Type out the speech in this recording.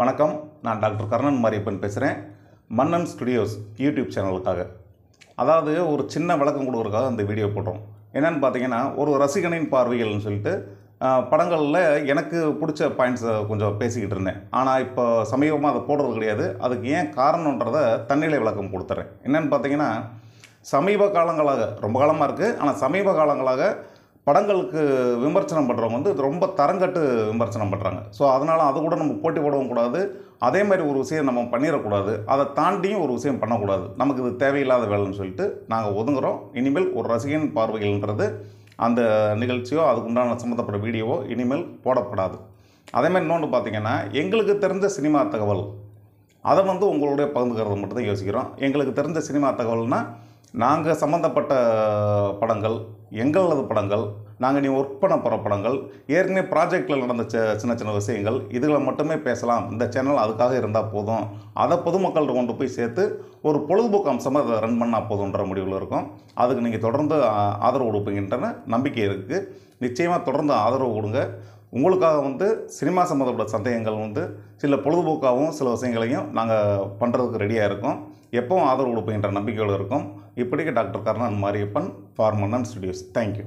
வணக்கம், நான் டாக்டர் கர்ணன் மாரியப்பன் பேசுகிறேன். மன்னன் ஸ்டுடியோஸ் யூடியூப் சேனலுக்காக. அதாவது ஒரு சின்ன விளக்கம் கொடுக்குறதுக்காக அந்த வீடியோ போடுறோம். என்னென்னு பார்த்தீங்கன்னா, ஒரு ரசிகனின் பார்வைகள்னு சொல்லிட்டு படங்களில் எனக்கு பிடிச்ச பாயிண்ட்ஸை கொஞ்சம் பேசிக்கிட்டு இருந்தேன். ஆனால் இப்போ சமீபமாக அதை போடுறது கிடையாது. அதுக்கு ஏன் காரணன்றதை தன்னிலை விளக்கம் கொடுத்துட்றேன். என்னென்னு பார்த்தீங்கன்னா, சமீப காலங்களாக ரொம்ப காலமாக இருக்குது, ஆனால் சமீப காலங்களாக படங்களுக்கு விமர்சனம் பண்ணுறவங்க வந்து ரொம்ப தரங்கட்டு விமர்சனம் பண்ணுறாங்க. ஸோ அதனால் அது கூட நம்ம போட்டி போடவும் கூடாது. அதே மாதிரி ஒரு விஷயம் நம்ம பண்ணிடக்கூடாது. அதை தாண்டியும் ஒரு விஷயம் பண்ணக்கூடாது. நமக்கு இது தேவையில்லாத வேலைன்னு சொல்லிட்டு நாங்கள் ஒதுங்குறோம். இனிமேல் ஒரு ரசிகன் பார்வைகள்ன்றது அந்த நிகழ்ச்சியோ அதுக்குண்டான சம்மந்தப்பட்ட வீடியோவோ இனிமேல் போடப்படாது. அதேமாதிரி இன்னொன்று பார்த்திங்கன்னா, எங்களுக்கு தெரிஞ்ச சினிமா தகவல் அதை வந்து உங்களுடைய பகிர்ந்துக்கிறது மட்டும் தான் யோசிக்கிறோம். எங்களுக்கு தெரிஞ்ச சினிமா தகவல்னால் நாங்கள் சம்மந்தப்பட்ட படங்கள், எங்களது படங்கள், நாங்கள் ஒர்க் பண்ண போகிற படங்கள், ஏற்கனவே ப்ராஜெக்டில் நடந்த சின்ன சின்ன விஷயங்கள், இதில் மட்டுமே பேசலாம். இந்த சேனல் அதுக்காக இருந்தால் போதும். அதை பொதுமக்கள்கிட்ட கொண்டு போய் சேர்த்து ஒரு பொழுதுபோக்கு அம்சமாக அதை ரன் பண்ணால் போதுன்ற முடிவில் இருக்கும். அதுக்கு நீங்கள் தொடர்ந்து ஆதரவு கொடுப்பீங்கன்ற நம்பிக்கை இருக்குது. நிச்சயமாக தொடர்ந்து ஆதரவு கொடுங்க. உங்களுக்காக வந்து சினிமா சம்மந்தப்பட்ட சந்தேகங்கள் வந்து சில பொழுதுபோக்காகவும் சில விஷயங்களையும் நாங்கள் பண்ணுறதுக்கு ரெடியாக இருக்கோம். எப்பவும் ஆதரவு கொடுப்பீங்கன்ற நம்பிக்கையோடு இருக்கும். இப்படிக்கு டாக்டர் கர்ணன் மாரியப்பன் ஃபார் மன்னன் ஸ்டுடியோஸ். தேங்க்யூ.